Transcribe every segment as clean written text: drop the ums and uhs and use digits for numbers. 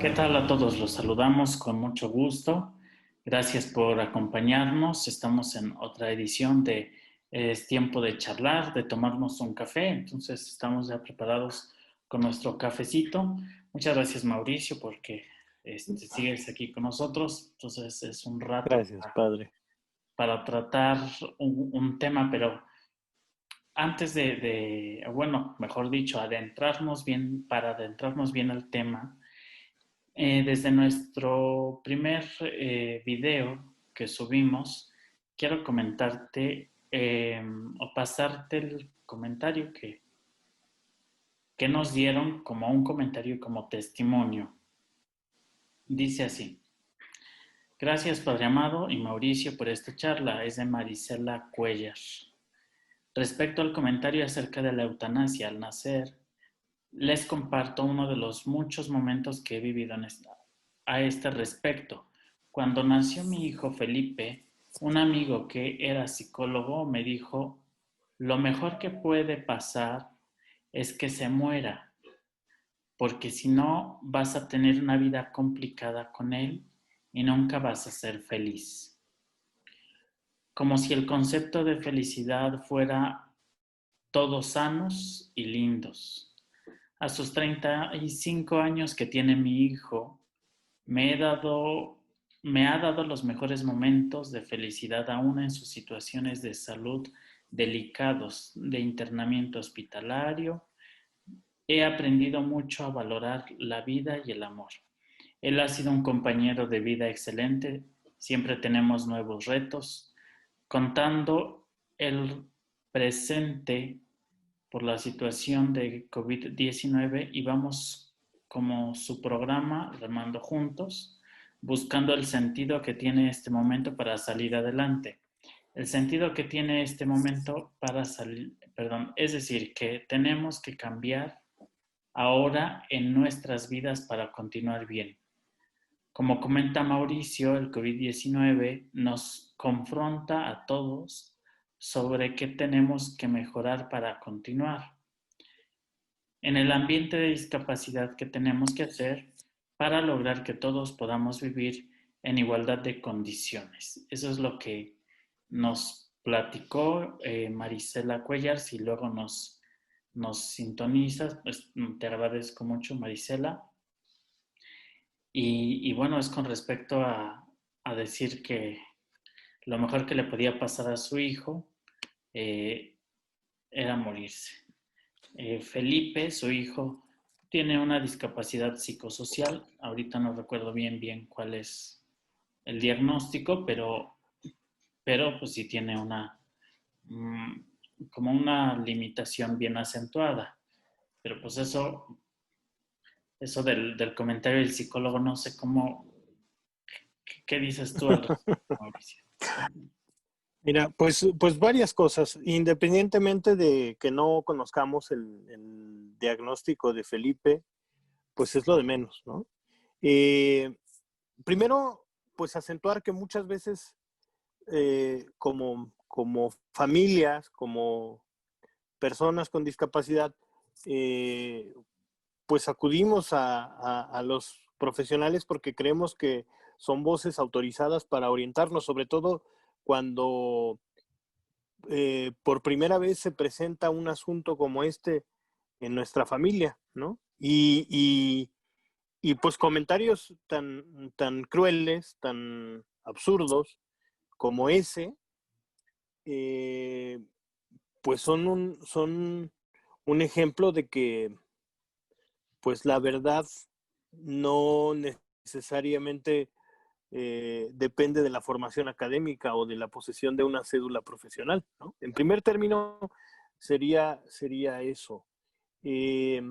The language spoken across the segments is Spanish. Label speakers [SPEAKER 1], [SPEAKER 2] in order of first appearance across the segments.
[SPEAKER 1] ¿Qué tal a todos? Los saludamos con mucho gusto. Gracias por acompañarnos. Estamos en otra edición de Es tiempo de charlar, de tomarnos un café. Entonces estamos ya preparados con nuestro cafecito. Muchas gracias, Mauricio, porque sigues aquí con nosotros. Entonces es un rato
[SPEAKER 2] Gracias, padre.
[SPEAKER 1] para tratar un tema, pero antes bueno, mejor dicho, para adentrarnos bien al tema. Desde nuestro primer video que subimos, quiero comentarte o pasarte el comentario que nos dieron como un comentario y como testimonio. Dice así: gracias Padre Amado y Mauricio por esta charla. Es de Marisela Cuellar. Respecto al comentario acerca de la eutanasia al nacer, les comparto uno de los muchos momentos que he vivido a este respecto. Cuando nació mi hijo Felipe, un amigo que era psicólogo me dijo, lo mejor que puede pasar es que se muera, porque si no vas a tener una vida complicada con él y nunca vas a ser feliz. Como si el concepto de felicidad fuera todos sanos y lindos. A sus 35 años que tiene mi hijo, me, he dado, me ha dado los mejores momentos de felicidad aún en sus situaciones de salud delicados, de internamiento hospitalario. He aprendido mucho a valorar la vida y el amor. Él ha sido un compañero de vida excelente, siempre tenemos nuevos retos, contando el presente por la situación de COVID-19 y vamos como su programa remando juntos, buscando el sentido que tiene este momento para salir adelante. El sentido que tiene este momento para salir, perdón, es decir, que tenemos que cambiar ahora en nuestras vidas para continuar bien. Como comenta Mauricio, el COVID-19 nos confronta a todos sobre qué tenemos que mejorar para continuar en el ambiente de discapacidad que tenemos que hacer para lograr que todos podamos vivir en igualdad de condiciones. Eso es lo que nos platicó Marisela Cuellar. Si luego nos sintonizas, pues te agradezco mucho, Marisela. Y bueno, es con respecto a decir que lo mejor que le podía pasar a su hijo eh, era morirse. Felipe, su hijo, tiene una discapacidad psicosocial. Ahorita no recuerdo bien cuál es el diagnóstico, pero pues sí tiene mm, como una limitación bien acentuada. Pero pues eso del comentario del psicólogo, no sé ¿qué dices tú al respecto, Mauricio?
[SPEAKER 2] Mira, pues varias cosas. Independientemente de que no conozcamos el diagnóstico de Felipe, pues es lo de menos, ¿no? Eh, Primero, pues acentuar que muchas veces como familias, como personas con discapacidad, eh, pues acudimos a los profesionales porque creemos que son voces autorizadas para orientarnos, sobre todo cuando por primera vez se presenta un asunto como este en nuestra familia, ¿no? Y pues comentarios tan crueles, tan absurdos como ese, eh, pues son un ejemplo de que pues la verdad no necesariamente depende de la formación académica o de la posesión de una cédula profesional, ¿no? En primer término, sería eso. Eh,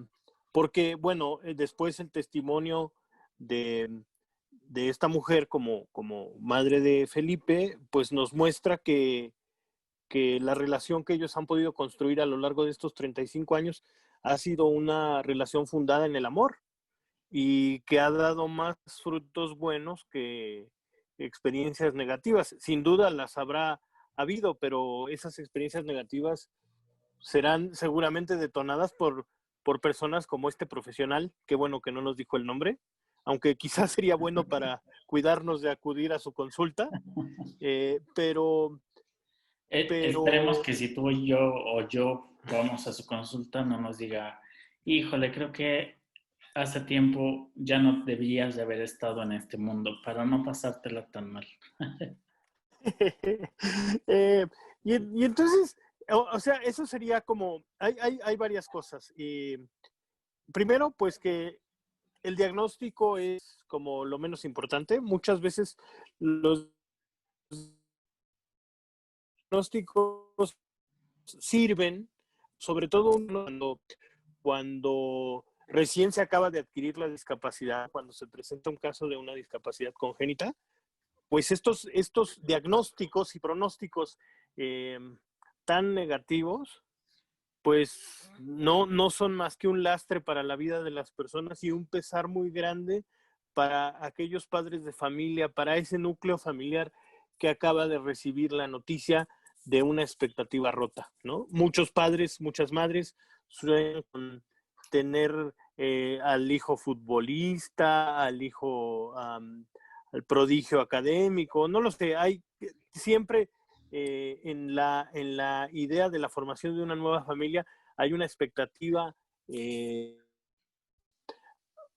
[SPEAKER 2] Porque, bueno, después el testimonio de, de esta mujer como madre de Felipe, pues nos muestra que la relación que ellos han podido construir a lo largo de estos 35 años ha sido una relación fundada en el amor y que ha dado más frutos buenos que experiencias negativas. Sin duda las habrá habido, pero esas experiencias negativas serán seguramente detonadas por personas como este profesional, que bueno que no nos dijo el nombre, aunque quizás sería bueno para cuidarnos de acudir a su consulta, pero,
[SPEAKER 1] Esperemos
[SPEAKER 2] pero
[SPEAKER 1] que si tú y yo o yo vamos a su consulta no nos diga, híjole, creo que hace tiempo ya no deberías de haber estado en este mundo para no pasártela tan mal.
[SPEAKER 2] Eh, y entonces, o sea, eso sería como, hay varias cosas. Primero, pues que el diagnóstico es como lo menos importante. Muchas veces los diagnósticos sirven, sobre todo cuando recién se acaba de adquirir la discapacidad, cuando se presenta un caso de una discapacidad congénita, pues estos diagnósticos y pronósticos eh, tan negativos, pues no son más que un lastre para la vida de las personas y un pesar muy grande para aquellos padres de familia, para ese núcleo familiar que acaba de recibir la noticia de una expectativa rota, ¿no? Muchos padres, muchas madres suelen tener al hijo futbolista, al hijo, al prodigio académico, no lo sé, hay siempre en la idea de la formación de una nueva familia hay una expectativa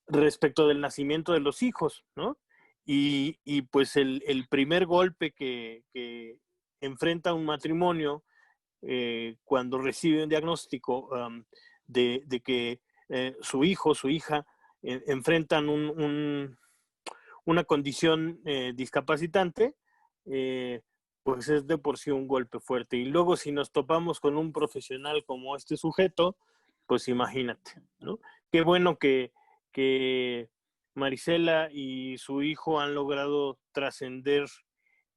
[SPEAKER 2] respecto del nacimiento de los hijos, ¿no? Y pues el primer golpe que enfrenta un matrimonio cuando recibe un diagnóstico de que su hijo, su hija, enfrentan una condición discapacitante, pues es de por sí un golpe fuerte. Y luego si nos topamos con un profesional como este sujeto, pues imagínate, ¿no? Qué bueno que Marisela y su hijo han logrado trascender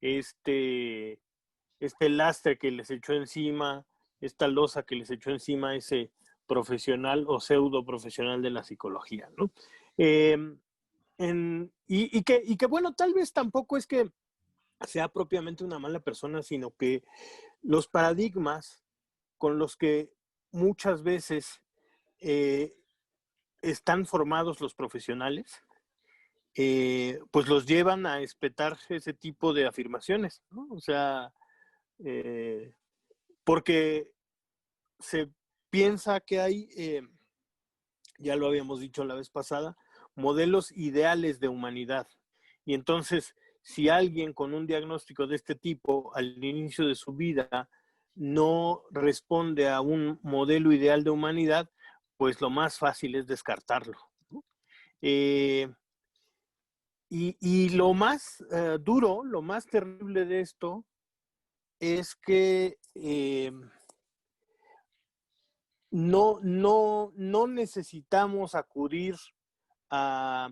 [SPEAKER 2] este, este lastre que les echó encima, esta losa que les echó encima ese profesional o pseudo profesional de la psicología, ¿no? Eh, y que bueno, tal vez tampoco es que sea propiamente una mala persona, sino que los paradigmas con los que muchas veces eh, están formados los profesionales, pues los llevan a espetar ese tipo de afirmaciones, ¿no? O sea, eh, porque se piensa que hay, ya lo habíamos dicho la vez pasada, modelos ideales de humanidad. Y entonces, si alguien con un diagnóstico de este tipo al inicio de su vida no responde a un modelo ideal de humanidad, pues lo más fácil es descartarlo. Eh, y lo más duro, lo más terrible de esto es que no necesitamos acudir a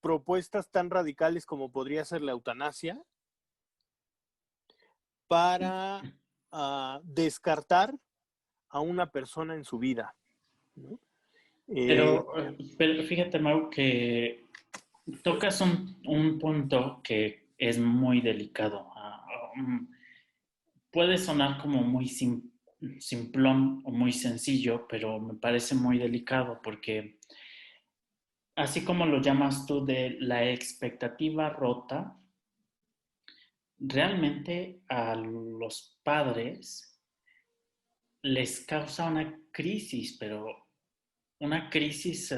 [SPEAKER 2] propuestas tan radicales como podría ser la eutanasia para descartar a una persona en su vida, ¿no?
[SPEAKER 1] Pero fíjate, Mau, que tocas un punto que es muy delicado. Puede sonar como muy simplón o muy sencillo, pero me parece muy delicado porque así como lo llamas tú de la expectativa rota, realmente a los padres les causa una crisis, pero una crisis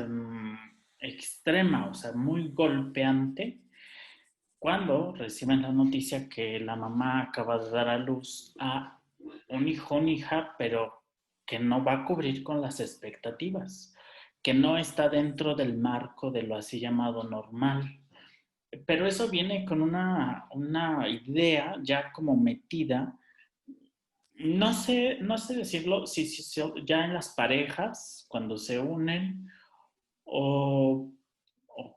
[SPEAKER 1] extrema, o sea, muy golpeante, cuando reciben la noticia que la mamá acaba de dar a luz a un hijo, una hija, pero que no va a cubrir con las expectativas, que no está dentro del marco de lo así llamado normal. Pero eso viene con una idea ya como metida, no sé decirlo, si ya en las parejas, cuando se unen, o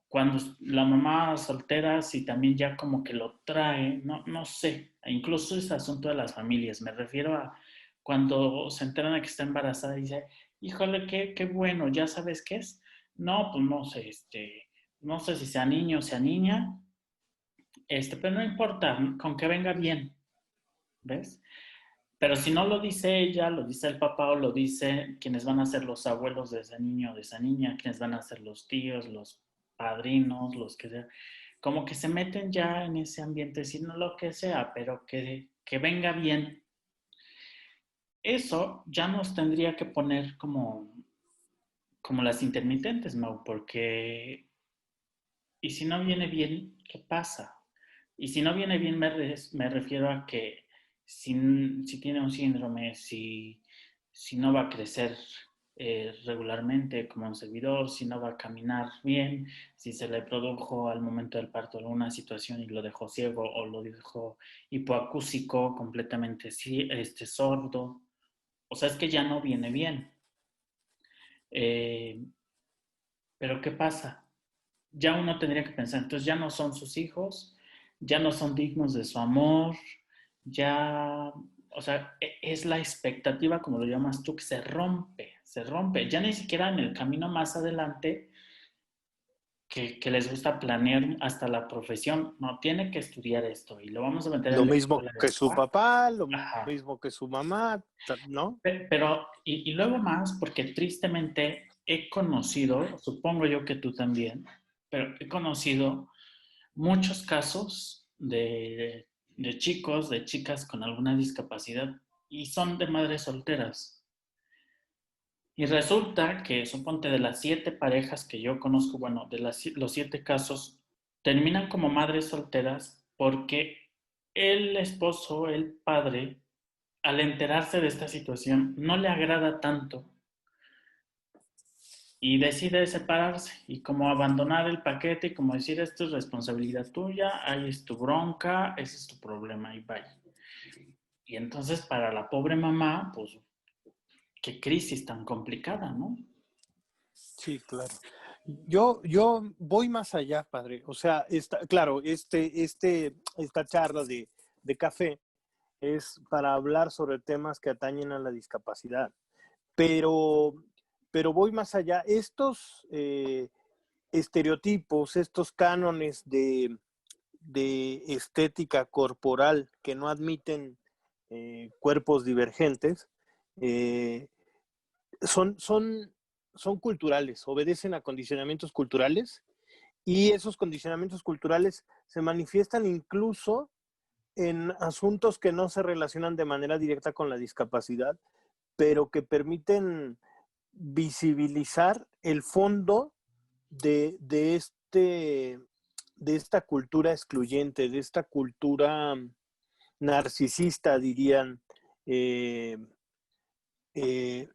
[SPEAKER 1] cuando la mamá soltera, si también ya como que lo trae, no sé, incluso es asunto de las familias, me refiero a cuando se enteran de que está embarazada y dice, híjole, qué bueno, ¿ya sabes qué es? No, pues no sé, no sé si sea niño o sea niña, pero no importa, con que venga bien, ¿ves? Pero si no lo dice ella, lo dice el papá o lo dice quienes van a ser los abuelos de ese niño o de esa niña, quienes van a ser los tíos, los padrinos, los que sea, como que se meten ya en ese ambiente, sino lo que sea, pero que venga bien. Eso ya nos tendría que poner como las intermitentes, Mau, porque ¿y si no viene bien, qué pasa? Y si no viene bien, me refiero a que si tiene un síndrome, si no va a crecer regularmente como un servidor, si no va a caminar bien, si se le produjo al momento del parto alguna situación y lo dejó ciego o lo dejó hipoacúsico, completamente sordo. O sea, es que ya no viene bien. Eh, pero ¿qué pasa? Ya uno tendría que pensar, entonces ya no son sus hijos, ya no son dignos de su amor, ya, o sea, es la expectativa, como lo llamas tú, que se rompe, ya ni siquiera en el camino más adelante que les gusta planear hasta la profesión, no, tiene que estudiar esto y lo vamos a meter en
[SPEAKER 2] Lo
[SPEAKER 1] la
[SPEAKER 2] mismo
[SPEAKER 1] escuela de
[SPEAKER 2] que su
[SPEAKER 1] acá.
[SPEAKER 2] papá, lo
[SPEAKER 1] Ajá.
[SPEAKER 2] mismo que su mamá, ¿no?
[SPEAKER 1] Pero, y luego más, porque tristemente he conocido, supongo yo que tú también, pero he conocido muchos casos de chicos, de chicas con alguna discapacidad y son de madres solteras. Y resulta que, suponte, de las 7 parejas que yo conozco, bueno, de los 7 casos, terminan como madres solteras porque el esposo, el padre, al enterarse de esta situación, no le agrada tanto y decide separarse y como abandonar el paquete y como decir esto es responsabilidad tuya, ahí es tu bronca, ese es tu problema y bye. Y entonces para la pobre mamá, pues qué crisis tan complicada, ¿no?
[SPEAKER 2] Sí, claro. Yo voy más allá, padre. O sea, claro, esta charla de café es para hablar sobre temas que atañen a la discapacidad. Pero, pero voy más allá. Estos estereotipos, estos cánones de estética corporal que no admiten cuerpos divergentes, eh, son, son, son culturales, obedecen a condicionamientos culturales y esos condicionamientos culturales se manifiestan incluso en asuntos que no se relacionan de manera directa con la discapacidad, pero que permiten visibilizar el fondo de esta cultura excluyente, de esta cultura narcisista, dirían, eh, eh,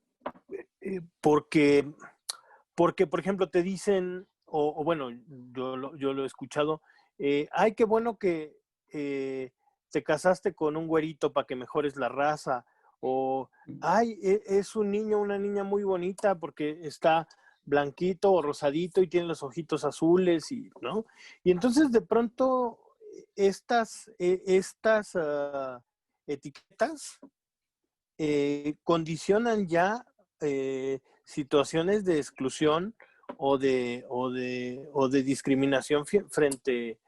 [SPEAKER 2] porque, porque, por ejemplo, te dicen, o bueno, yo lo he escuchado, ay, qué bueno que te casaste con un güerito para que mejores la raza, o ay, es un niño, una niña muy bonita porque está blanquito o rosadito y tiene los ojitos azules, y, ¿no? Y entonces de pronto estas etiquetas condicionan ya situaciones de exclusión o de discriminación frente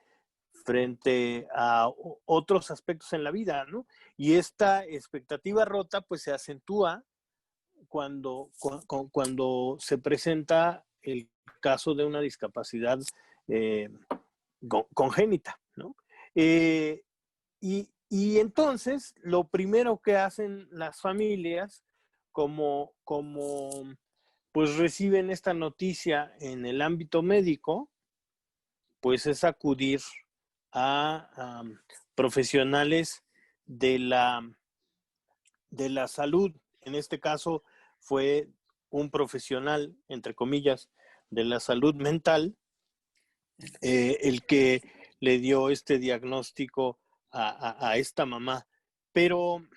[SPEAKER 2] a otros aspectos en la vida, ¿no? Y esta expectativa rota pues se acentúa cuando se presenta el caso de una discapacidad eh, congénita, ¿no? Y entonces, lo primero que hacen las familias, como pues reciben esta noticia en el ámbito médico, pues es acudir a profesionales de la salud. En este caso fue un profesional, entre comillas, de la salud mental, el que le dio este diagnóstico a esta mamá. Pero,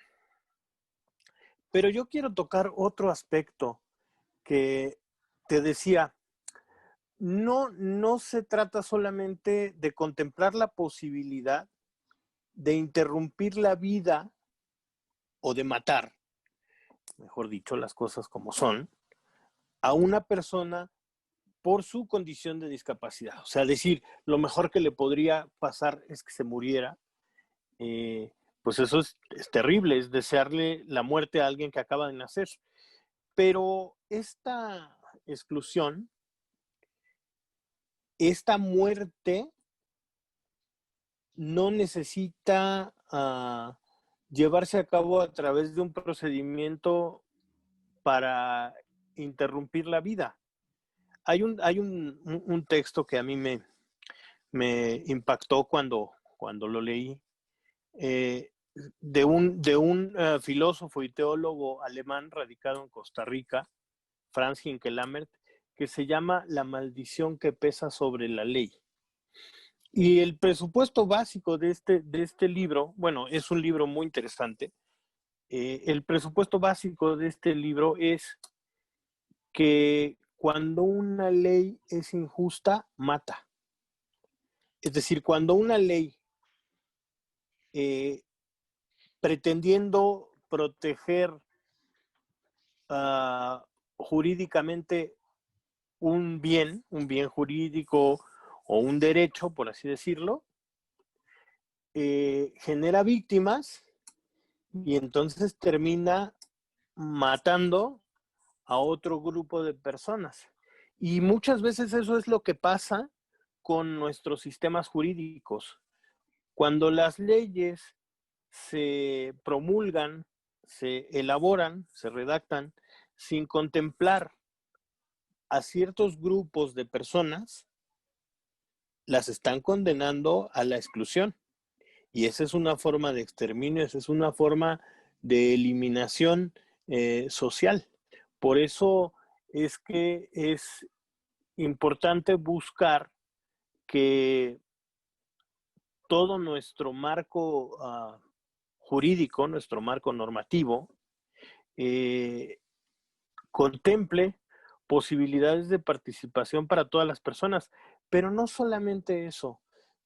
[SPEAKER 2] pero yo quiero tocar otro aspecto que te decía, no se trata solamente de contemplar la posibilidad de interrumpir la vida o de matar, mejor dicho, las cosas como son, a una persona por su condición de discapacidad. O sea, decir, lo mejor que le podría pasar es que se muriera, pues eso es terrible, es desearle la muerte a alguien que acaba de nacer. Pero esta exclusión esta muerte no necesita llevarse a cabo a través de un procedimiento para interrumpir la vida. Hay un texto que a mí me impactó cuando lo leí, de un filósofo y teólogo alemán radicado en Costa Rica, Franz Hinkelammert, que se llama La maldición que pesa sobre la ley. Y el presupuesto básico de este libro, bueno, es un libro muy interesante. El presupuesto básico de este libro es que cuando una ley es injusta, mata. Es decir, cuando una ley, pretendiendo proteger jurídicamente un bien jurídico o un derecho, por así decirlo, genera víctimas y entonces termina matando a otro grupo de personas. Y muchas veces eso es lo que pasa con nuestros sistemas jurídicos. Cuando las leyes se promulgan, se elaboran, se redactan sin contemplar a ciertos grupos de personas, las están condenando a la exclusión. Y esa es una forma de exterminio, esa es una forma de eliminación social. Por eso es que es importante buscar que todo nuestro marco jurídico, nuestro marco normativo, contemple posibilidades de participación para todas las personas. Pero no solamente eso.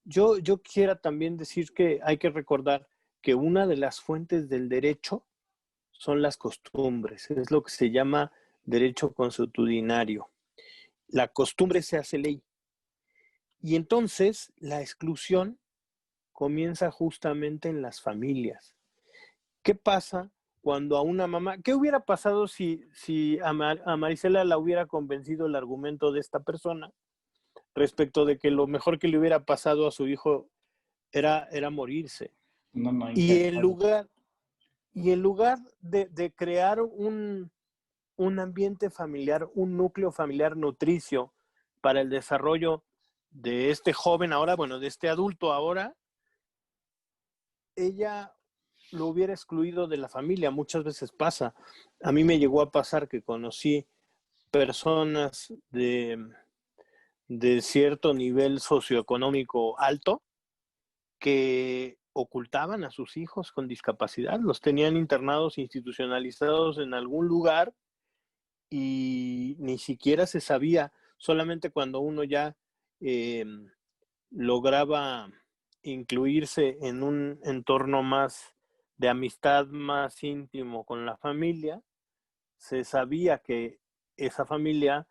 [SPEAKER 2] Yo quisiera también decir que hay que recordar que una de las fuentes del derecho son las costumbres. Es lo que se llama derecho consuetudinario. La costumbre se hace ley. Y entonces la exclusión comienza justamente en las familias. ¿Qué pasa cuando a una mamá... ¿Qué hubiera pasado si a Marisela la hubiera convencido el argumento de esta persona respecto de que lo mejor que le hubiera pasado a su hijo era morirse?
[SPEAKER 1] No, no,
[SPEAKER 2] Y
[SPEAKER 1] impensable.
[SPEAKER 2] en lugar de crear un ambiente familiar, un núcleo familiar nutricio para el desarrollo de este joven ahora, bueno, de este adulto ahora, ella lo hubiera excluido de la familia. Muchas veces pasa. A mí me llegó a pasar que conocí personas de cierto nivel socioeconómico alto que ocultaban a sus hijos con discapacidad, los tenían internados, institucionalizados en algún lugar y ni siquiera se sabía, solamente cuando uno ya lograba incluirse en un entorno más de amistad, más íntimo con la familia, se sabía que esa familia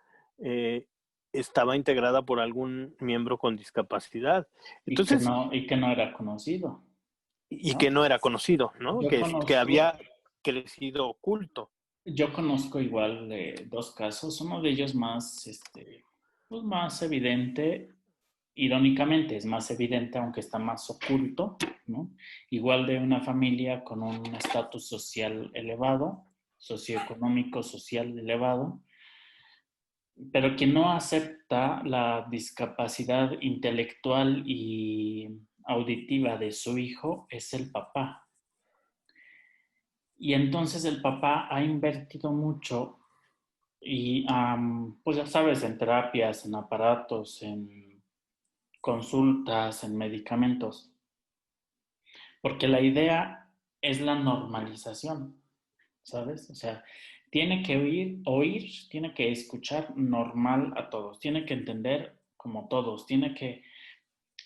[SPEAKER 2] estaba integrada por algún miembro con discapacidad. Entonces,
[SPEAKER 1] Y que no era conocido,
[SPEAKER 2] y
[SPEAKER 1] ¿no?
[SPEAKER 2] que no era conocido, ¿no?
[SPEAKER 1] Yo
[SPEAKER 2] Que
[SPEAKER 1] conozco,
[SPEAKER 2] había crecido oculto.
[SPEAKER 1] yo conozco igual dos casos, uno de ellos más, pues más evidente, irónicamente es más evidente, aunque está más oculto, ¿no? Igual de una familia con un estatus social elevado, socioeconómico, social elevado, pero que no acepta la discapacidad intelectual y auditiva de su hijo es el papá. Y entonces el papá ha invertido mucho y, pues ya sabes, en terapias, en aparatos, en consultas, en medicamentos, porque la idea es la normalización, ¿sabes? O sea, tiene que oír, tiene que escuchar normal a todos, tiene que entender como todos, tiene que...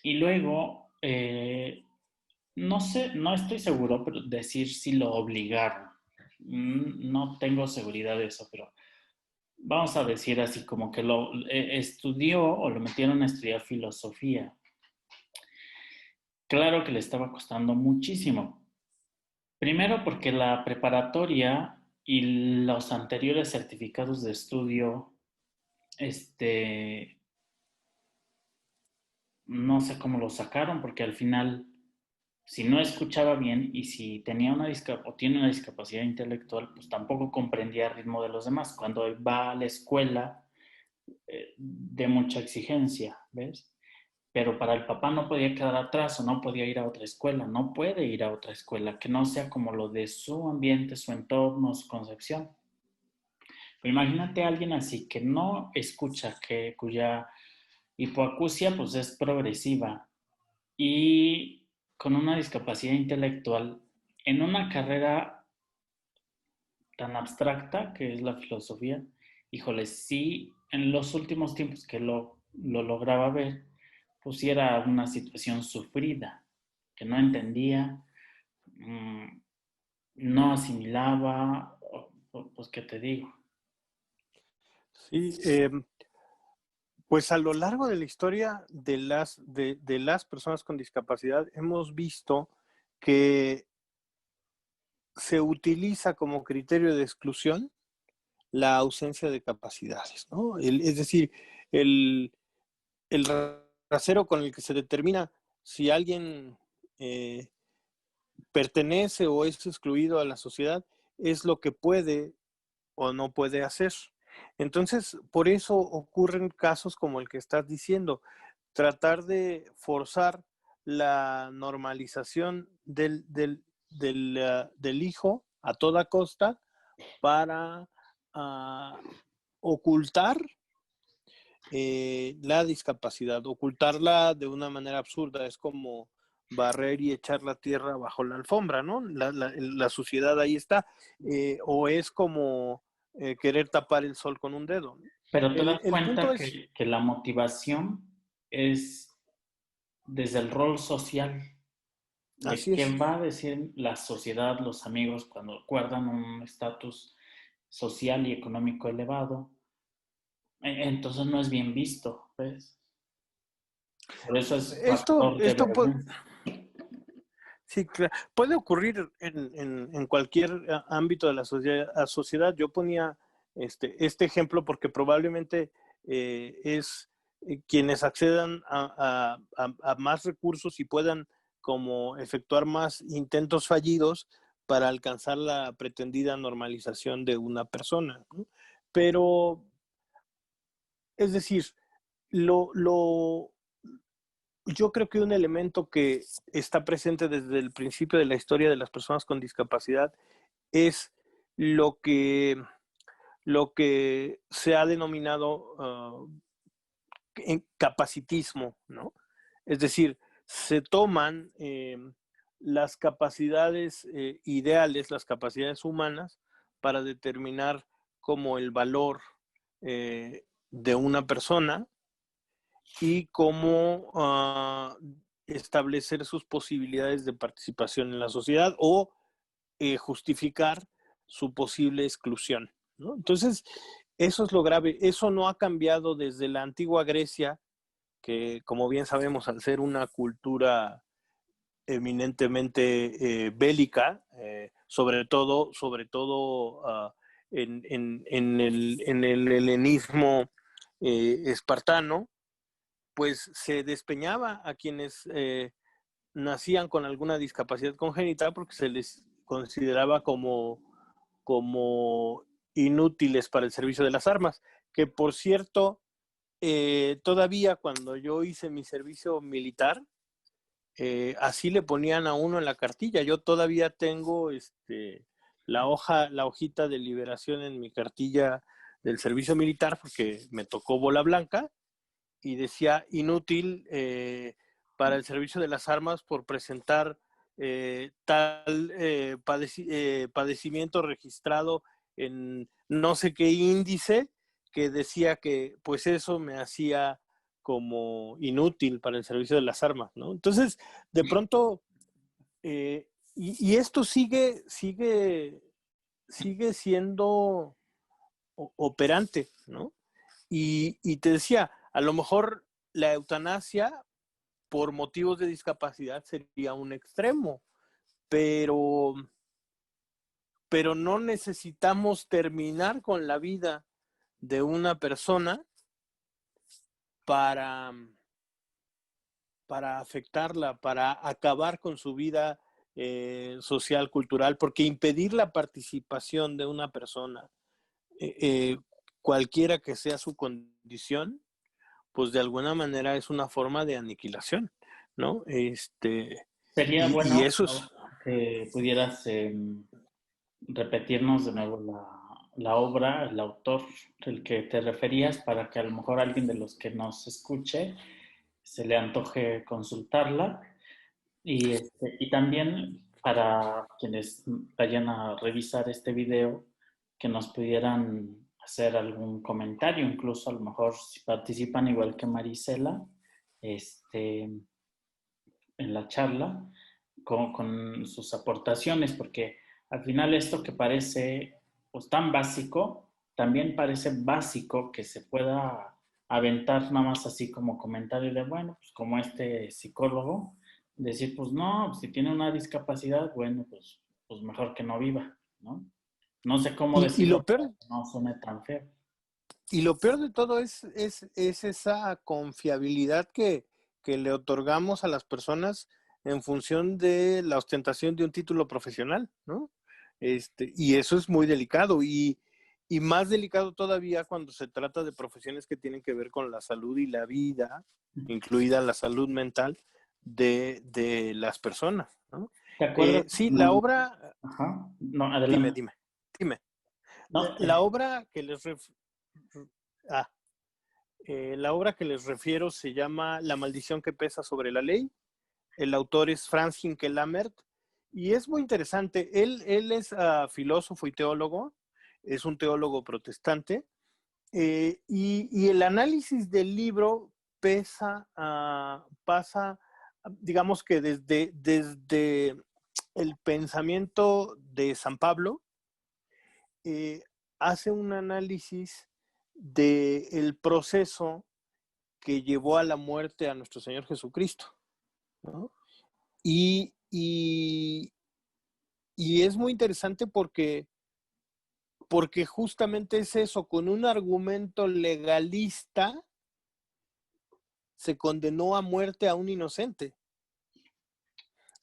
[SPEAKER 1] Y luego, no sé, no estoy seguro, pero decir si lo obligaron. No tengo seguridad de eso, pero vamos a decir así como que lo estudió o lo metieron a estudiar filosofía. Claro que le estaba costando muchísimo. Primero porque la preparatoria y los anteriores certificados de estudio, este, no sé cómo lo sacaron, porque al final, si no escuchaba bien y si tenía o tiene una discapacidad intelectual, pues tampoco comprendía el ritmo de los demás. Cuando va a la escuela, de mucha exigencia, ¿ves? Pero para el papá no podía quedar atrás o no podía ir a otra escuela, no puede ir a otra escuela que no sea como lo de su ambiente, su entorno, su concepción. Pero imagínate a alguien así que no escucha, cuya hipoacusia pues es progresiva y con una discapacidad intelectual en una carrera tan abstracta que es la filosofía, híjole, sí, en los últimos tiempos que lo lograba ver, pues sí era una situación sufrida, que no entendía, mmm, no asimilaba, pues qué te digo.
[SPEAKER 2] Sí, pues a lo largo de la historia de las personas con discapacidad hemos visto que se utiliza como criterio de exclusión la ausencia de capacidades, ¿no? Es decir, el, el rasero con el que se determina si alguien eh, pertenece o es excluido a la sociedad es lo que puede o no puede hacer. Entonces, por eso ocurren casos como el que estás diciendo, tratar de forzar la normalización del hijo a toda costa para ocultar la discapacidad, ocultarla de una manera absurda, es como barrer y echar la tierra bajo la alfombra, ¿no? La suciedad ahí está, o es como querer tapar el sol con un dedo.
[SPEAKER 1] Pero te das
[SPEAKER 2] El punto
[SPEAKER 1] cuenta
[SPEAKER 2] es,
[SPEAKER 1] que la motivación es desde el rol social, de
[SPEAKER 2] así
[SPEAKER 1] qué
[SPEAKER 2] es,
[SPEAKER 1] va a decir la sociedad, los amigos, cuando guardan un estatus social y económico elevado. Entonces no es bien visto, ¿ves? Por eso es factor de
[SPEAKER 2] esto
[SPEAKER 1] vergüenza.
[SPEAKER 2] sí, puede ocurrir en cualquier ámbito de la sociedad. Yo ponía este ejemplo porque probablemente es quienes accedan a más recursos y puedan como efectuar más intentos fallidos para alcanzar la pretendida normalización de una persona, ¿no? Pero, es decir, lo, yo creo que un elemento que está presente desde el principio de la historia de las personas con discapacidad es lo que, lo que se ha denominado capacitismo, ¿no? Es decir, se toman las capacidades ideales, las capacidades humanas, para determinar como el valor de una persona y cómo establecer sus posibilidades de participación en la sociedad o justificar su posible exclusión, ¿no? Entonces, eso es lo grave. Eso no ha cambiado desde la antigua Grecia, que como bien sabemos, al ser una cultura eminentemente bélica, sobre todo en el helenismo espartano, pues se despeñaba a quienes nacían con alguna discapacidad congénita porque se les consideraba como inútiles para el servicio de las armas. Que por cierto, todavía cuando yo hice mi servicio militar, así le ponían a uno en la cartilla. Yo todavía tengo la hojita de liberación en mi cartilla del servicio militar porque me tocó bola blanca y decía inútil para el servicio de las armas por presentar tal padecimiento registrado en no sé qué índice que decía que pues eso me hacía como inútil para el servicio de las armas, ¿no? Entonces, de pronto, y esto sigue siendo operante, ¿no? Y te decía, a lo mejor la eutanasia por motivos de discapacidad sería un extremo, pero, pero no necesitamos terminar con la vida de una persona para, para afectarla, para acabar con su vida social, cultural, porque impedir la participación de una persona, eh, eh, cualquiera que sea su condición, pues de alguna manera es una forma de aniquilación, ¿no?
[SPEAKER 1] Sería
[SPEAKER 2] Y
[SPEAKER 1] bueno
[SPEAKER 2] eso es,
[SPEAKER 1] que pudieras repetirnos de nuevo la obra, el autor del que te referías, para que a lo mejor alguien de los que nos escuche se le antoje consultarla. Y también para quienes vayan a revisar este video, que nos pudieran hacer algún comentario, incluso a lo mejor si participan igual que Marisela, este, en la charla, con sus aportaciones, porque al final esto que parece pues, tan básico, también parece básico que se pueda aventar nada más así como comentario de, bueno, pues como este psicólogo, decir, pues no, si tiene una discapacidad, bueno, pues mejor que no viva, ¿no? No sé cómo
[SPEAKER 2] y
[SPEAKER 1] decirlo
[SPEAKER 2] lo
[SPEAKER 1] para
[SPEAKER 2] peor,
[SPEAKER 1] que no suene tan feo.
[SPEAKER 2] y lo peor de todo es esa confiabilidad que le otorgamos a las personas en función de la ostentación de un título profesional, ¿no? Y eso es muy delicado y más delicado todavía cuando se trata de profesiones que tienen que ver con la salud y la vida, incluida la salud mental de las personas, ¿no?
[SPEAKER 1] ¿Te acuerdas?
[SPEAKER 2] Sí, la
[SPEAKER 1] No,
[SPEAKER 2] obra,
[SPEAKER 1] ajá, no,
[SPEAKER 2] dime,
[SPEAKER 1] adelante.
[SPEAKER 2] dime, dime.
[SPEAKER 1] No,
[SPEAKER 2] La obra que les ah, la obra que les refiero se llama La maldición que pesa sobre la ley. El autor es Franz Hinkelammert y es muy interesante. Él es filósofo y teólogo, es un teólogo protestante y el análisis del libro pasa, digamos que desde el pensamiento de San Pablo, eh, hace un análisis del proceso que llevó a la muerte a nuestro Señor Jesucristo, ¿no? Y, y, y es muy interesante porque justamente es eso, con un argumento legalista se condenó a muerte a un inocente,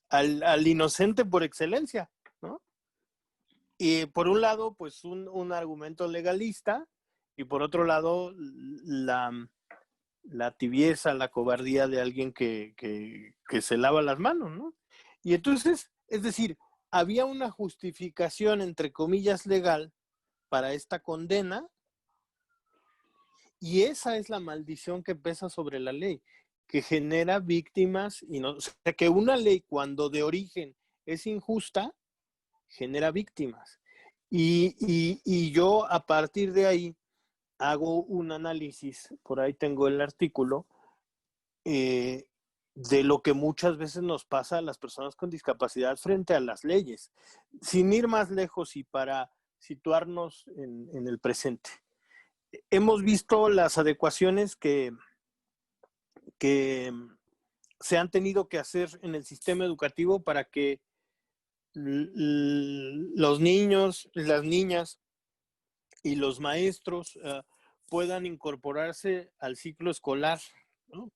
[SPEAKER 2] al inocente por excelencia, ¿no? Y por un lado, pues un argumento legalista y por otro lado, la tibieza, la cobardía de alguien que se lava las manos, ¿no? Y entonces, es decir, había una justificación, entre comillas, legal para esta condena y esa es la maldición que pesa sobre la ley, que genera víctimas y no, o sea, que una ley cuando de origen es injusta, genera víctimas. Y yo a partir de ahí hago un análisis, por ahí tengo el artículo, eh, de lo que muchas veces nos pasa a las personas con discapacidad frente a las leyes, sin ir más lejos y para situarnos en el presente. Hemos visto las adecuaciones que se han tenido que hacer en el sistema educativo para que los niños, las niñas y los maestros puedan incorporarse al ciclo escolar, ¿no?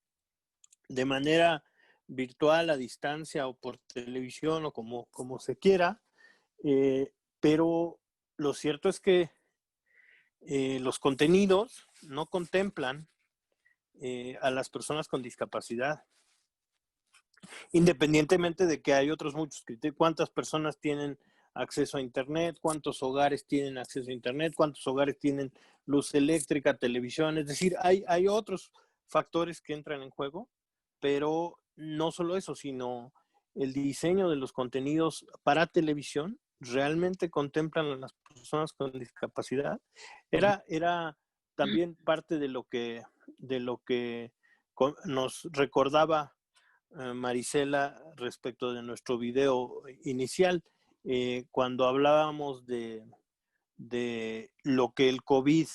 [SPEAKER 2] De manera virtual, a distancia o por televisión o como se quiera, pero lo cierto es que los contenidos no contemplan a las personas con discapacidad, independientemente de que hay otros muchos criterios, cuántas personas tienen acceso a Internet, cuántos hogares tienen acceso a Internet, cuántos hogares tienen luz eléctrica, televisión, es decir, hay otros factores que entran en juego, pero no solo eso, sino el diseño de los contenidos para televisión realmente contemplan a las personas con discapacidad. Era también parte de lo que nos recordaba Marisela respecto de nuestro video inicial, cuando hablábamos de lo que el COVID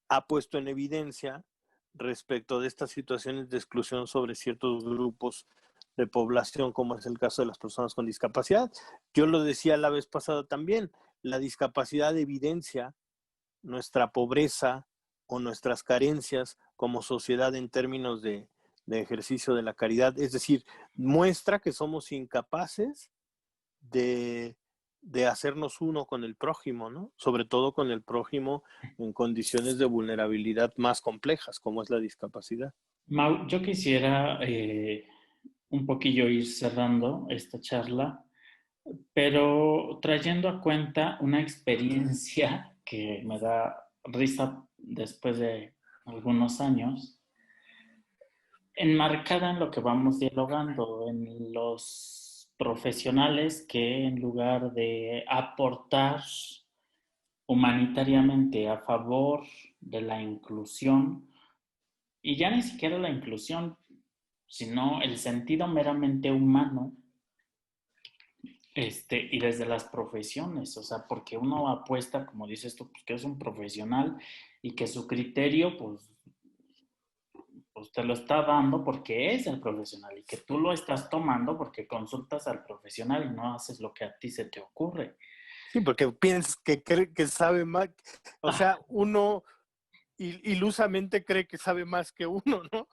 [SPEAKER 2] ha puesto en evidencia respecto de estas situaciones de exclusión sobre ciertos grupos de población, como es el caso de las personas con discapacidad. Yo lo decía la vez pasada también, la discapacidad evidencia nuestra pobreza o nuestras carencias como sociedad en términos de ejercicio de la caridad. Es decir, muestra que somos incapaces de hacernos uno con el prójimo, ¿no? Sobre todo con el prójimo en condiciones de vulnerabilidad más complejas, como es la discapacidad.
[SPEAKER 1] Mau, yo quisiera un poquillo ir cerrando esta charla, pero trayendo a cuenta una experiencia que me da risa después de algunos años, enmarcada en lo que vamos dialogando, en los profesionales que en lugar de aportar humanitariamente a favor de la inclusión, y ya ni siquiera la inclusión, sino el sentido meramente humano, y desde las profesiones, o sea, porque uno apuesta, como dices tú, pues que es un profesional y que su criterio, pues te lo está dando porque es el profesional y que tú lo estás tomando porque consultas al profesional y no haces lo que a ti se te ocurre.
[SPEAKER 2] Sí, porque piensas que cree que sabe más, o
[SPEAKER 1] Ah,
[SPEAKER 2] sea, uno ilusamente cree que sabe más que uno, ¿no?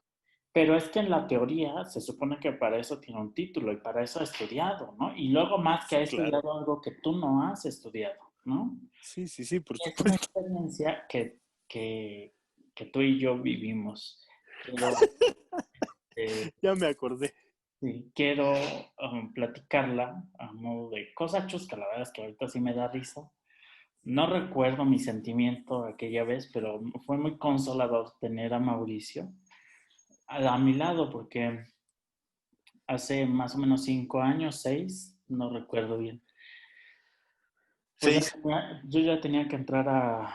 [SPEAKER 1] pero es que en la teoría se supone que para eso tiene un título y para eso ha estudiado, ¿no? Y luego más que ha
[SPEAKER 2] Sí, claro.
[SPEAKER 1] estudiado algo que tú no has estudiado, ¿no?
[SPEAKER 2] Sí, sí, sí, por
[SPEAKER 1] Es una
[SPEAKER 2] supuesto.
[SPEAKER 1] experiencia que, que tú y yo vivimos. Quiero, eh,
[SPEAKER 2] Ya me acordé.
[SPEAKER 1] sí, quiero platicarla a modo de cosa chusca, la verdad es que ahorita sí me da risa. No recuerdo mi sentimiento aquella vez, pero fue muy consolador tener a Mauricio a mi lado porque hace más o menos 5 años, 6, no recuerdo bien, pues
[SPEAKER 2] Seis.
[SPEAKER 1] yo ya tenía que entrar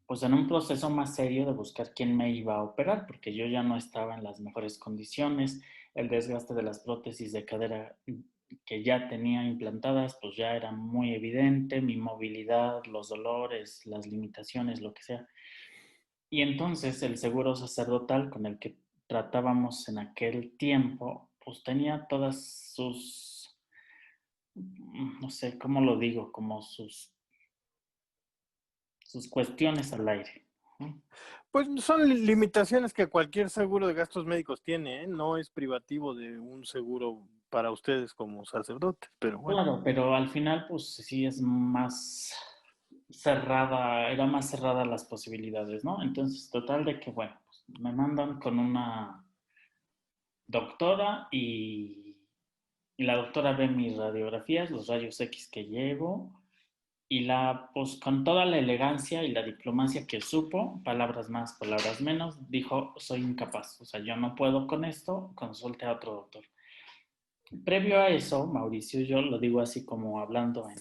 [SPEAKER 1] pues en un proceso más serio de buscar quién me iba a operar, porque yo ya no estaba en las mejores condiciones, el desgaste de las prótesis de cadera que ya tenía implantadas, pues ya era muy evidente, mi movilidad, los dolores, las limitaciones, lo que sea. Y entonces el seguro sacerdotal con el que tratábamos en aquel tiempo, pues tenía todas sus, no sé cómo lo digo, como sus cuestiones al aire, ¿no?
[SPEAKER 2] Pues son limitaciones que cualquier seguro de gastos médicos tiene, ¿eh? No es privativo de un seguro para ustedes como sacerdotes, pero bueno.
[SPEAKER 1] Claro, pero al final, pues sí es más cerrada, era más cerrada las posibilidades, ¿no? Entonces, total de que, bueno, pues me mandan con una doctora y la doctora ve mis radiografías, los rayos X que llevo, y pues con toda la elegancia y la diplomacia que supo, palabras más, palabras menos, dijo, soy incapaz, o sea, yo no puedo con esto, consulte a otro doctor. Previo a eso, Mauricio, yo lo digo así como hablando en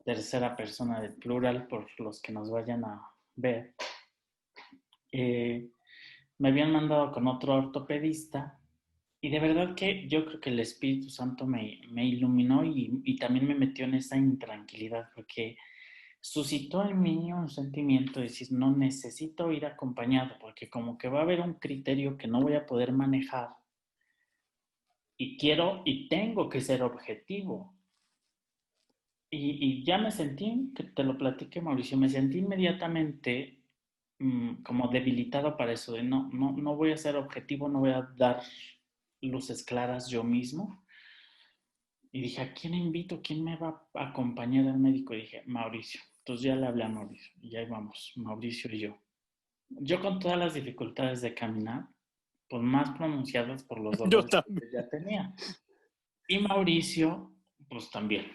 [SPEAKER 1] tercera persona del plural por los que nos vayan a ver, eh, me habían mandado con otro ortopedista y de verdad que yo creo que el Espíritu Santo me iluminó y también me metió en esa intranquilidad porque suscitó en mí un sentimiento de decir, no necesito ir acompañado porque como que va a haber un criterio que no voy a poder manejar y quiero y tengo que ser objetivo. Y ya me sentí, que te lo platiqué, Mauricio, me sentí inmediatamente como debilitado para eso, de no voy a ser objetivo, no voy a dar luces claras yo mismo. Y dije, ¿a quién invito? ¿Quién me va a acompañar al médico? Y dije, Mauricio. Entonces ya le hablé a Mauricio, y ahí vamos, Mauricio y yo. Yo con todas las dificultades de caminar, pues más pronunciadas por los
[SPEAKER 2] Yo
[SPEAKER 1] dolores
[SPEAKER 2] también.
[SPEAKER 1] que ya tenía. Y Mauricio, pues también.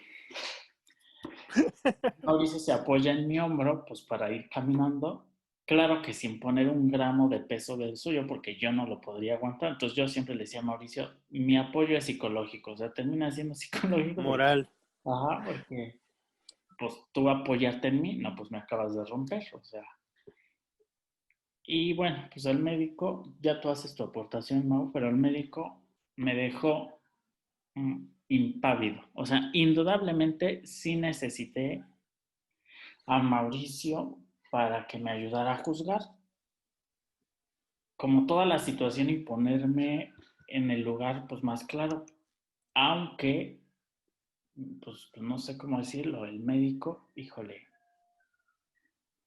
[SPEAKER 1] Mauricio se apoya en mi hombro, pues para ir caminando. Claro que sin poner un gramo de peso del suyo, porque yo no lo podría aguantar. Entonces yo siempre le decía a Mauricio, mi apoyo es psicológico, o sea, termina siendo psicológico porque,
[SPEAKER 2] Moral.
[SPEAKER 1] ajá, porque pues tú apoyarte en mí, no, pues me acabas de romper, o sea. Y bueno, pues el médico, ya tú haces tu aportación, Mau, pero el médico me dejó impávido. O sea, indudablemente sí necesité a Mauricio para que me ayudara a juzgar, como toda la situación y ponerme en el lugar pues más claro, aunque pues no sé cómo decirlo, el médico, híjole,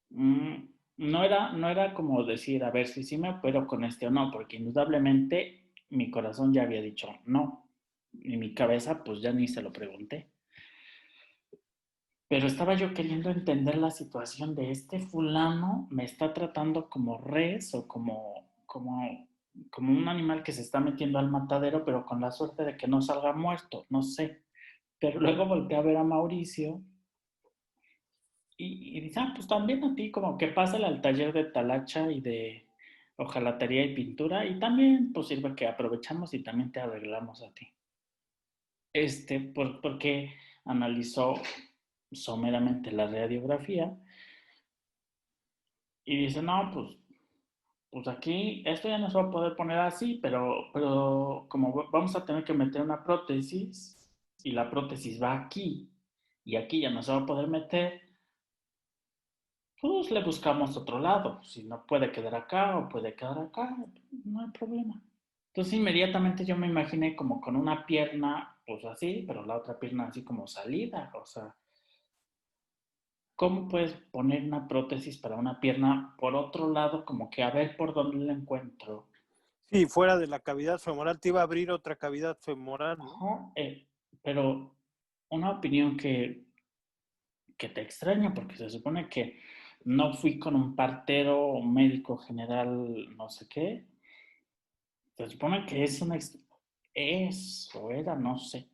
[SPEAKER 1] no era como decir, a ver si sí me opero con este o no, porque indudablemente mi corazón ya había dicho no. Y mi cabeza, pues ya ni se lo pregunté. Pero estaba yo queriendo entender la situación de este fulano, me está tratando como res o como un animal que se está metiendo al matadero, pero con la suerte de que no salga muerto, no sé. Pero luego volteé a ver a Mauricio y dice, ah, pues también a ti, como que pásale al taller de talacha y de hojalatería y pintura, y también pues sirve que aprovechamos y también te arreglamos a ti. Porque analizó someramente la radiografía y dice, no, pues aquí esto ya no se va a poder poner así, pero como vamos a tener que meter una prótesis y la prótesis va aquí y aquí ya no se va a poder meter, pues le buscamos otro lado. Si no puede quedar acá o puede quedar acá, no hay problema. Entonces inmediatamente yo me imaginé como con una pierna, pues así, pero la otra pierna así como salida. O sea, ¿cómo puedes poner una prótesis para una pierna por otro lado? Como que a ver por dónde la encuentro.
[SPEAKER 2] Sí, fuera de la cavidad femoral, te iba a abrir otra cavidad femoral, ¿no?
[SPEAKER 1] Ajá, pero una opinión que te extraña, porque se supone que no fui con un partero o un médico general, no sé qué. Se supone que es o era, no sé,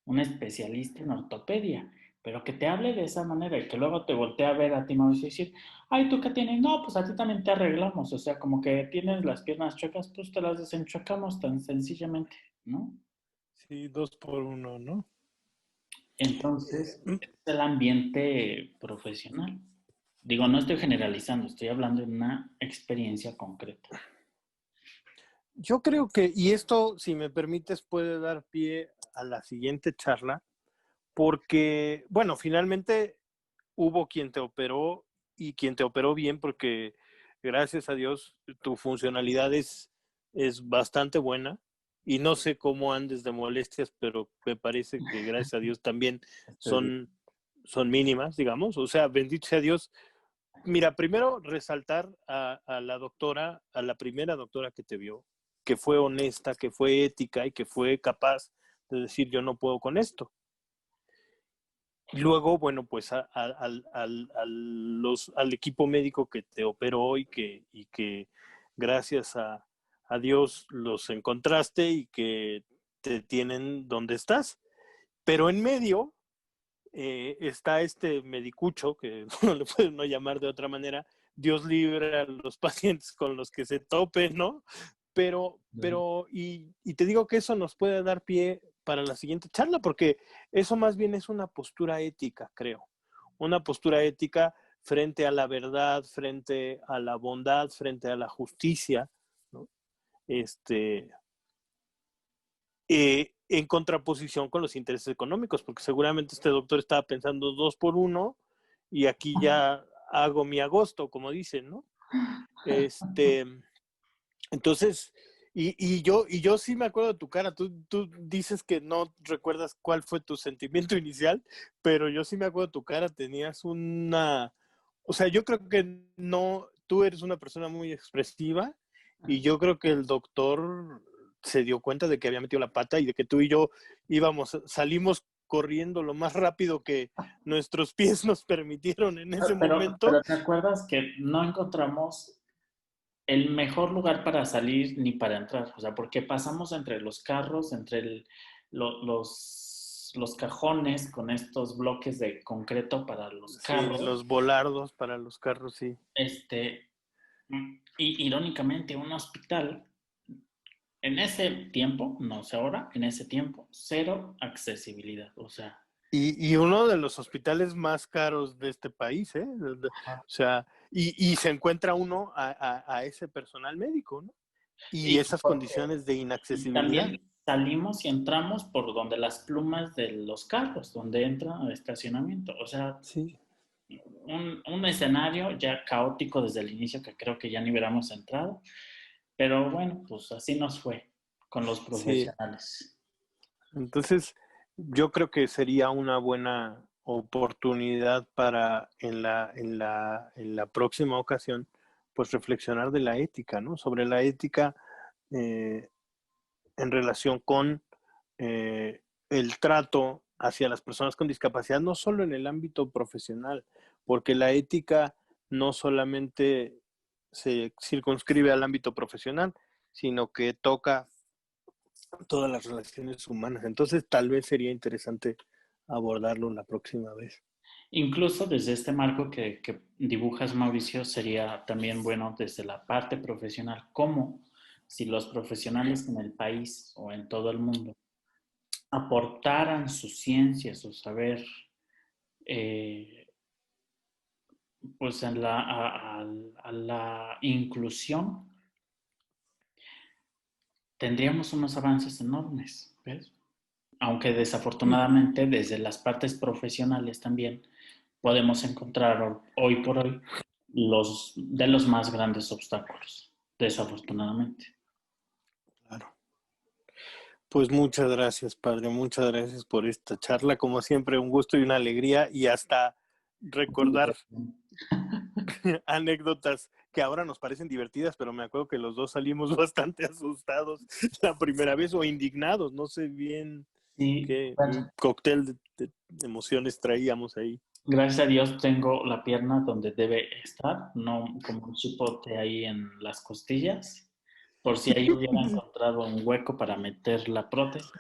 [SPEAKER 1] un especialista en ortopedia, pero que te hable de esa manera y que luego te voltee a ver a ti, Mauricio, y decir, ay, ¿tú qué tienes? No, pues a ti también te arreglamos, o sea, como que tienes las piernas chuecas, pues te las desenchuecamos tan sencillamente, ¿no?
[SPEAKER 2] Sí, 2 por 1, ¿no?
[SPEAKER 1] Entonces, es el ambiente profesional. Digo, no estoy generalizando, estoy hablando de una experiencia concreta.
[SPEAKER 2] Yo creo que, y esto, si me permites, puede dar pie a la siguiente charla, porque, bueno, finalmente hubo quien te operó y quien te operó bien, porque gracias a Dios tu funcionalidad es bastante buena. Y no sé cómo andes de molestias, pero me parece que gracias a Dios también
[SPEAKER 1] Estoy bien.
[SPEAKER 2] son, son mínimas, digamos. O sea, bendito sea Dios. Mira, primero resaltar a la doctora, a la primera doctora que te vio, que fue honesta, que fue ética y que fue capaz de decir yo no puedo con esto. Luego, bueno, pues al equipo médico que te operó y que gracias a Dios los encontraste y que te tienen donde estás. Pero en medio está este medicucho, que no le pueden no llamar de otra manera, Dios libre a los pacientes con los que se tope, ¿no? Y te digo que eso nos puede dar pie para la siguiente charla, porque eso más bien es una postura ética, creo. Una postura ética frente a la verdad, frente a la bondad, frente a la justicia, ¿no? Este, en contraposición con los intereses económicos, porque seguramente este doctor estaba pensando 2 por 1 y aquí ya hago mi agosto, como dicen, ¿no? Este, entonces, y yo sí me acuerdo de tu cara. Tú dices que no recuerdas cuál fue tu sentimiento inicial, pero yo sí me acuerdo de tu cara. Tenías una, o sea, yo creo que no, tú eres una persona muy expresiva y yo creo que el doctor se dio cuenta de que había metido la pata y de que tú y yo salimos corriendo lo más rápido que nuestros pies nos permitieron en ese momento.
[SPEAKER 1] Pero ¿te acuerdas que no encontramos el mejor lugar para salir ni para entrar? O sea, porque pasamos entre los carros, entre los cajones con estos bloques de concreto para los
[SPEAKER 2] Sí,
[SPEAKER 1] carros.
[SPEAKER 2] los volardos para los carros, sí.
[SPEAKER 1] Este, y irónicamente, un hospital en ese tiempo, no sé ahora, en ese tiempo, cero accesibilidad. O sea,
[SPEAKER 2] Y uno de los hospitales más caros de este país, ¿eh? O sea, y se encuentra uno a ese personal médico, ¿no? Y
[SPEAKER 1] y,
[SPEAKER 2] esas condiciones de
[SPEAKER 1] y
[SPEAKER 2] inaccesibilidad.
[SPEAKER 1] también salimos y entramos por donde las plumas de los carros, donde entra el estacionamiento. O sea,
[SPEAKER 2] Sí.
[SPEAKER 1] un escenario ya caótico desde el inicio que creo que ya ni hubiéramos entrado. Pero bueno, pues así nos fue con los
[SPEAKER 2] Sí.
[SPEAKER 1] profesionales.
[SPEAKER 2] Entonces, yo creo que sería una buena oportunidad para en la próxima ocasión, pues reflexionar de la ética, ¿no? Sobre la ética, eh, en relación con el trato hacia las personas con discapacidad, no solo en el ámbito profesional, porque la ética no solamente se circunscribe al ámbito profesional, sino que toca todas las relaciones humanas. Entonces, tal vez sería interesante abordarlo la próxima vez.
[SPEAKER 1] Incluso desde este marco que dibujas, Mauricio, sería también bueno desde la parte profesional, como si los profesionales en el país o en todo el mundo aportaran su ciencia, su saber, eh, pues a la inclusión, tendríamos unos avances enormes, ¿ves? Aunque desafortunadamente desde las partes profesionales también podemos encontrar hoy por hoy los más grandes obstáculos, desafortunadamente.
[SPEAKER 2] Claro. Pues muchas gracias, padre. Muchas gracias por esta charla. Como siempre, un gusto y una alegría y hasta recordar anécdotas que ahora nos parecen divertidas, pero me acuerdo que los dos salimos bastante asustados la primera vez o indignados. No sé bien
[SPEAKER 1] Sí,
[SPEAKER 2] qué
[SPEAKER 1] bueno,
[SPEAKER 2] cóctel de emociones traíamos ahí.
[SPEAKER 1] gracias a Dios tengo la pierna donde debe estar, no como un chipote ahí en las costillas, por si ahí hubiera encontrado un hueco para meter la prótesis.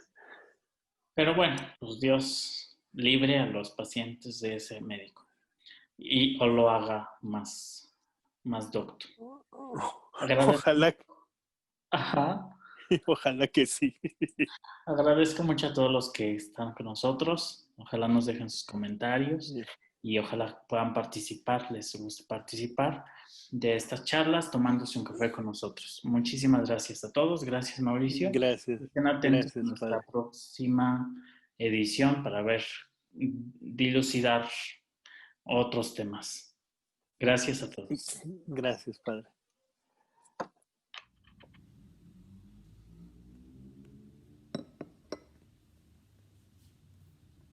[SPEAKER 1] Pero bueno, pues Dios libre a los pacientes de ese médico y o lo haga más docto. Agradezco,
[SPEAKER 2] Ojalá,
[SPEAKER 1] ajá,
[SPEAKER 2] ojalá que sí.
[SPEAKER 1] agradezco mucho a todos los que están con nosotros. Ojalá nos dejen sus comentarios y ojalá puedan participar, les guste participar de estas charlas tomándose un café con nosotros. Muchísimas gracias a todos. Gracias, Mauricio.
[SPEAKER 2] Gracias,
[SPEAKER 1] Estén atentos a
[SPEAKER 2] gracias,
[SPEAKER 1] nuestra
[SPEAKER 2] padre.
[SPEAKER 1] próxima edición para ver, dilucidar otros temas. Gracias a todos.
[SPEAKER 2] Gracias, padre.